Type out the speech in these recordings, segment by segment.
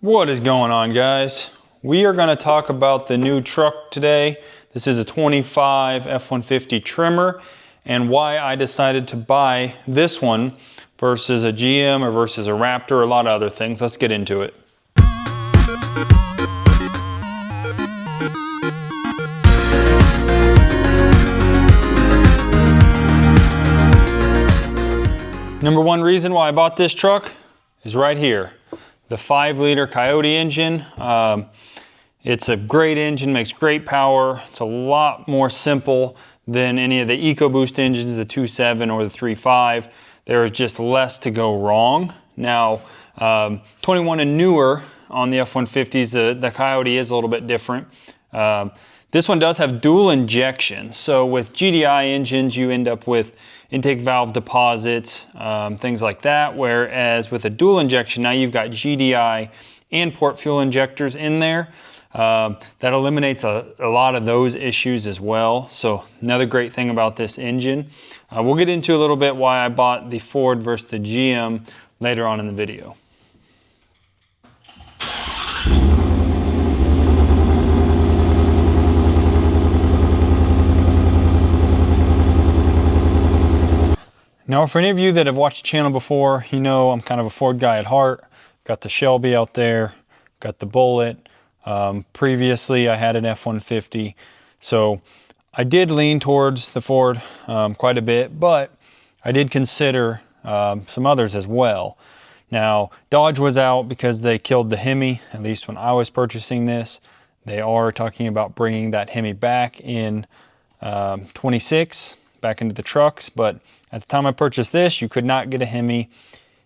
What is going on, guys? We are going to talk about the new truck today. This is a 25 F-150 Tremor and why I decided to buy this one versus a GM or versus a Raptor or a lot of other things. Let's get into it. Number one reason why I bought this truck is right here. The 5-liter Coyote engine. It's a great engine, makes great power. It's a lot more simple than any of the EcoBoost engines, the 2.7 or the 3.5. There is just less to go wrong. Now, 21 and newer on the F-150s, the Coyote is a little bit different. This one does have dual injection. So with GDI engines, you end up with intake valve deposits, things like that. Whereas with a dual injection, now you've got GDI and port fuel injectors in there. That eliminates a lot of those issues as well. So another great thing about this engine. We'll get into a little bit why I bought the Ford versus the GM later on in the video. Now, for any of you that have watched the channel before, you know I'm kind of a Ford guy at heart. Got the Shelby out there, got the Bullet. Previously, I had an F-150. So I did lean towards the Ford quite a bit, but I did consider some others as well. Now, Dodge was out because they killed the Hemi, at least when I was purchasing this. They are talking about bringing that Hemi back in 26, back into the trucks, but at the time I purchased this, you could not get a Hemi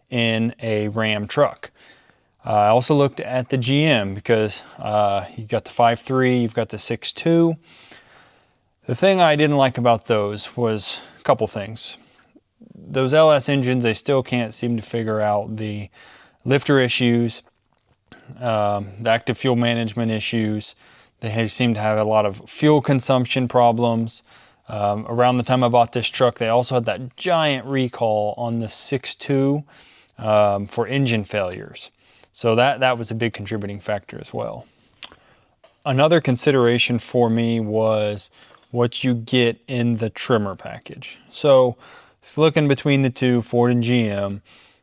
in a Ram truck. I also looked at the GM because you've got the 5.3, you've got the 6.2. The thing I didn't like about those was a couple things. Those LS engines, they still can't seem to figure out the lifter issues, the active fuel management issues. They seem to have a lot of fuel consumption problems. Around the time I bought this truck, they also had that giant recall on the 6.2 for engine failures. So that was a big contributing factor as well. Another consideration for me was what you get in the Tremor package. So just looking between the two, Ford and GM,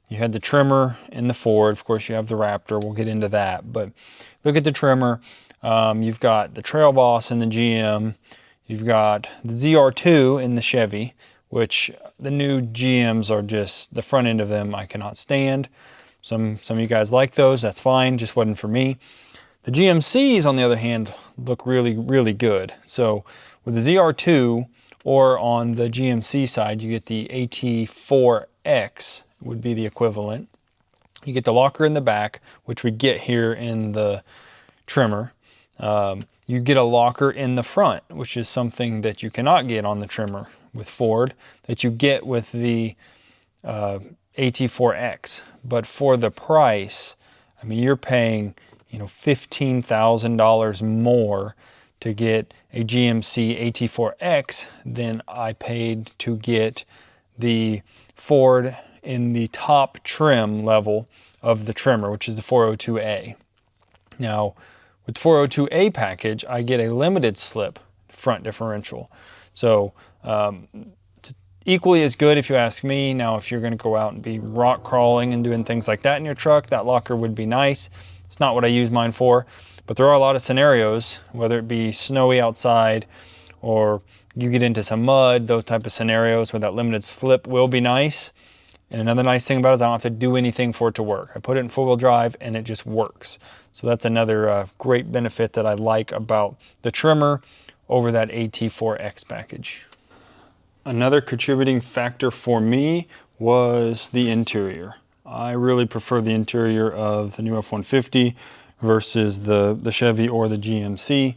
you had the Tremor in the Ford. Of course, you have the Raptor. We'll get into that. But look at the Tremor. You've got the Trail Boss in the GM. You've got the ZR2 in the Chevy, which the new GMs are just, the front end of them I cannot stand. Some of you guys like those, that's fine, just wasn't for me. The GMCs, on the other hand, look really, really good. So with the ZR2, or on the GMC side, you get the AT4X, would be the equivalent. You get the locker in the back, which we get here in the Tremor. You get a locker in the front, which is something that you cannot get on the Tremor with Ford, that you get with the AT4X. But for the price, I mean, you're paying, you know, $15,000 more to get a GMC AT4X than I paid to get the Ford in the top trim level of the Tremor, which is the 402A. Now, with 402A package, I get a limited slip front differential. So equally as good if you ask me. Now, if you're gonna go out and be rock crawling and doing things like that in your truck, that locker would be nice. It's not what I use mine for, but there are a lot of scenarios, whether it be snowy outside or you get into some mud, those type of scenarios where that limited slip will be nice. And another nice thing about it is I don't have to do anything for it to work. I put it in four-wheel drive and it just works. So that's another great benefit that I like about the Tremor over that AT4X package. Another contributing factor for me was the interior. I really prefer the interior of the new F-150 versus the Chevy or the GMC.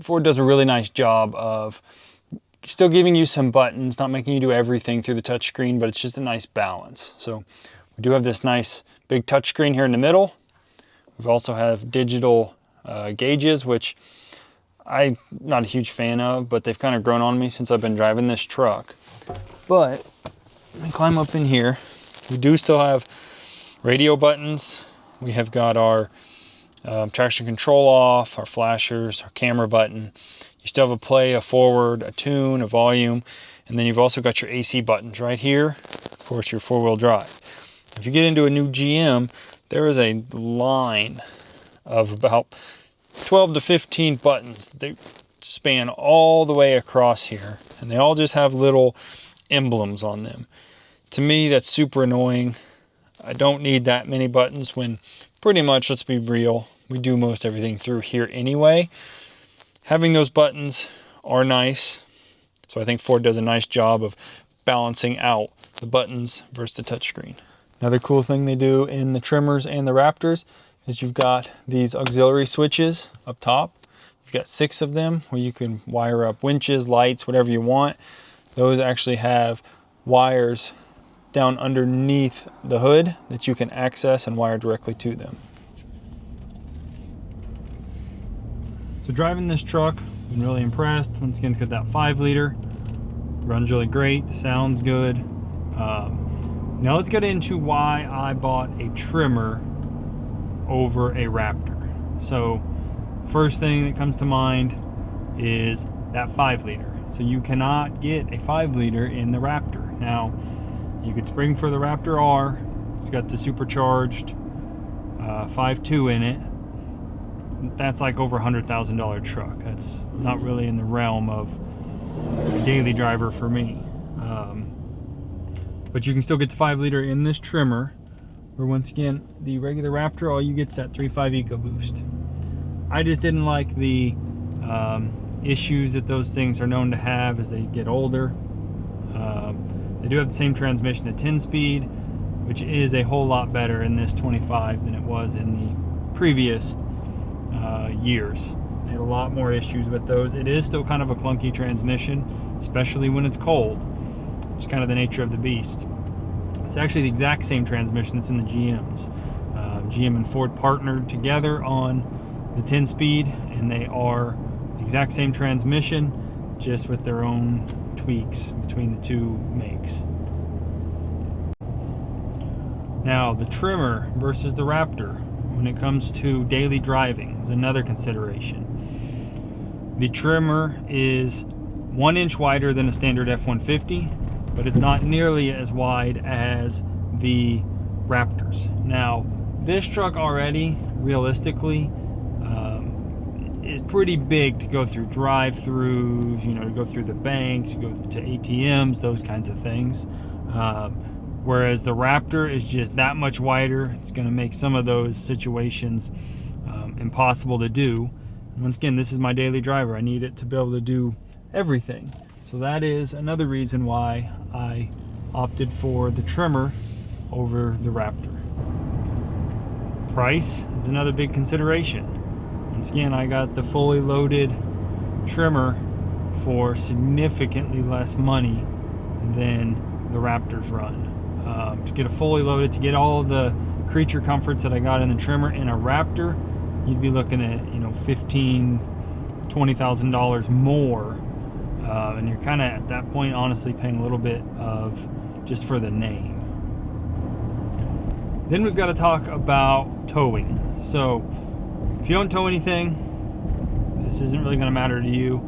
Ford does a really nice job of still giving you some buttons, not making you do everything through the touchscreen, but it's just a nice balance. So we do have this nice big touchscreen here in the middle. We also have digital gauges, which I'm not a huge fan of, but they've kind of grown on me since I've been driving this truck. But let me climb up in here. We do still have radio buttons. we have got our traction control off, our flashers, our camera button. You still have a play, a forward, a tune, a volume, and then you've also got your AC buttons right here. Of course, your four-wheel drive. If you get into a new GM, there is a line of about 12 to 15 buttons. They span all the way across here, and they all just have little emblems on them. To me, that's super annoying. I don't need that many buttons when pretty much, let's be real, we do most everything through here anyway. Having those buttons are nice. So I think Ford does a nice job of balancing out the buttons versus the touchscreen. Another cool thing they do in the Tremors and the Raptors is you've got these auxiliary switches up top. You've got 6 of them where you can wire up winches, lights, whatever you want. Those actually have wires down underneath the hood that you can access and wire directly to them. So driving this truck, been really impressed. Once again, it's got that 5-liter, runs really great, sounds good. Now let's get into why I bought a Tremor over a Raptor. So first thing that comes to mind is that 5-liter. So you cannot get a 5-liter in the Raptor. Now, you could spring for the Raptor R. It's got the supercharged 5.2 in it. That's like over $100,000 truck. That's not really in the realm of a daily driver for me. But you can still get the 5-liter in this Tremor, where once again, the regular Raptor, all you get is that 3.5 EcoBoost. I just didn't like the issues that those things are known to have as they get older. They do have the same transmission, the 10-speed, which is a whole lot better in this 25 than it was in the previous years. They had a lot more issues with those. It is still kind of a clunky transmission, especially when it's cold, which is kind of the nature of the beast. It's actually the exact same transmission that's in the GMs. GM and Ford partnered together on the 10-speed, and they are the exact same transmission, just with their own tweaks between the two makes. Now, the Tremor versus the Raptor, when it comes to daily driving, is another consideration. The Tremor is 1 inch wider than a standard F-150, but it's not nearly as wide as the Raptors. Now, this truck already, realistically, is pretty big to go through drive-throughs, to go through the bank, to go to ATMs, those kinds of things. Whereas the Raptor is just that much wider. It's going to make some of those situations impossible to do. Once again, this is my daily driver. I need it to be able to do everything. So that is another reason why I opted for the Tremor over the Raptor. Price is another big consideration. Once again, I got the fully loaded Tremor for significantly less money than the Raptors run. To get a fully loaded, to get all the creature comforts that I got in the Tremor in a Raptor, you'd be looking at $15,000, $20,000 more, and you're kind of at that point honestly paying a little bit of just for the name. Then we've got to talk about towing. So if you don't tow anything, this isn't really going to matter to you.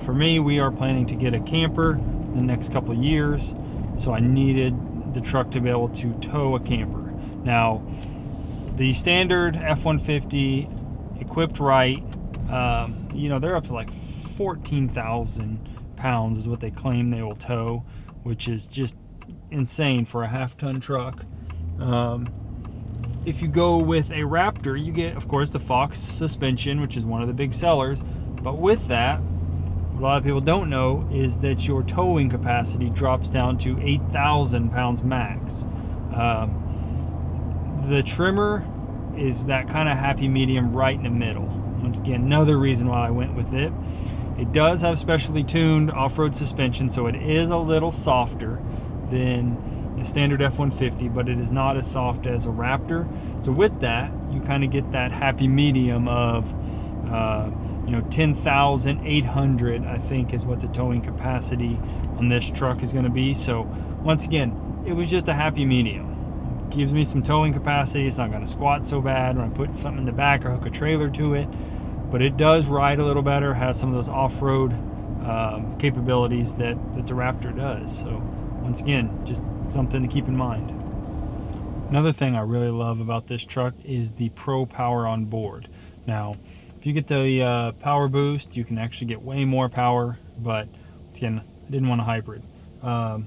For me, we are planning to get a camper in the next couple of years, so I needed the truck to be able to tow a camper. Now, the standard F-150 equipped right, they're up to like 14,000 pounds is what they claim they will tow, which is just insane for a half-ton truck. If you go with a Raptor, you get, of course, the Fox suspension, which is one of the big sellers. But with that, what a lot of people don't know is that your towing capacity drops down to 8,000 pounds max. The Tremor is that kind of happy medium right in the middle. Once again, another reason why I went with it. It does have specially tuned off-road suspension, so it is a little softer than a standard F-150, but it is not as soft as a Raptor. So with that, you kind of get that happy medium of 10,800, I think, is what the towing capacity on this truck is going to be. So once again, it was just a happy medium. gives me some towing capacity. It's not going to squat so bad when I put something in the back or hook a trailer to it. But it does ride a little better, has some of those off-road capabilities that the Raptor does. So once again, just something to keep in mind. Another thing I really love about this truck is the Pro Power on board. Now, if you get the power boost, you can actually get way more power, but again, I didn't want a hybrid. But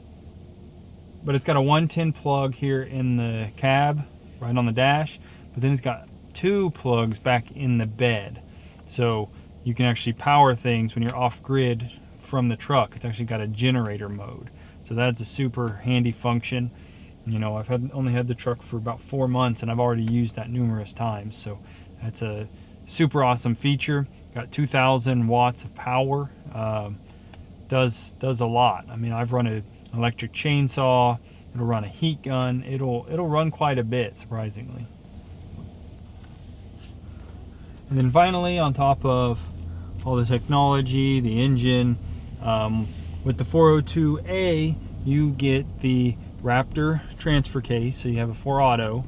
it's got a 110 plug here in the cab, right on the dash, but then it's got 2 plugs back in the bed. So you can actually power things when you're off-grid from the truck. It's actually got a generator mode. So that's a super handy function. You know, I've only had the truck for about 4 months, and I've already used that numerous times. So that's a super awesome feature. Got 2,000 watts of power. Does a lot. I mean, I've run an electric chainsaw. It'll run a heat gun. It'll run quite a bit, surprisingly. And then finally, on top of all the technology, the engine, with the 402A, you get the Raptor transfer case, so you have a 4Auto,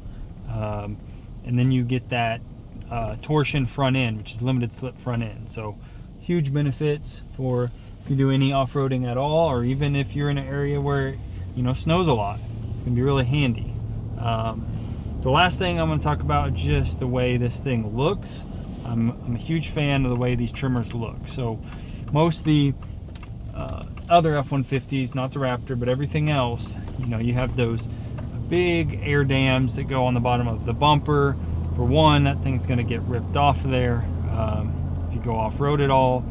and then you get that torsion front end, which is limited slip front end. So huge benefits for if you do any off-roading at all, or even if you're in an area where, you know, snows a lot. It's gonna be really handy. The last thing I'm gonna talk about is just the way this thing looks. I'm a huge fan of the way these Tremors look. So most of the other F-150s, not the Raptor, but everything else, you know, you have those big air dams that go on the bottom of the bumper. For one, that thing's going to get ripped off of there if you go off-road at all.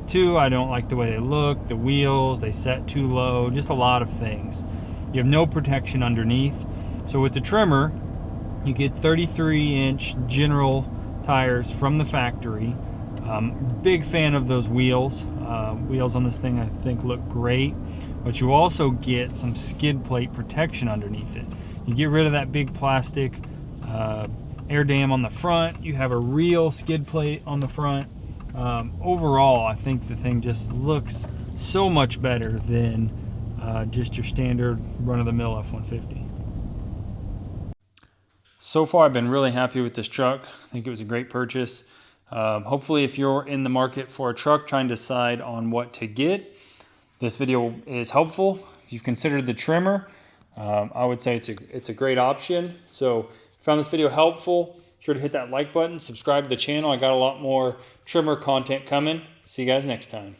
2, I don't like the way they look, the wheels, they set too low, just a lot of things. You have no protection underneath. So with the Tremor, you get 33-inch general tires from the factory. Big fan of those wheels. Wheels on this thing I think look great, but you also get some skid plate protection underneath it. You get rid of that big plastic air dam on the front. You have a real skid plate on the front. Overall, I think the thing just looks so much better than just your standard run-of-the-mill F-150. So far, I've been really happy with this truck. I think it was a great purchase. Hopefully, if you're in the market for a truck trying to decide on what to get, this video is helpful. If you've considered the Tremor, I would say it's a great option. So if you found this video helpful, be sure to hit that like button, subscribe to the channel. I got a lot more Tremor content coming. See you guys next time.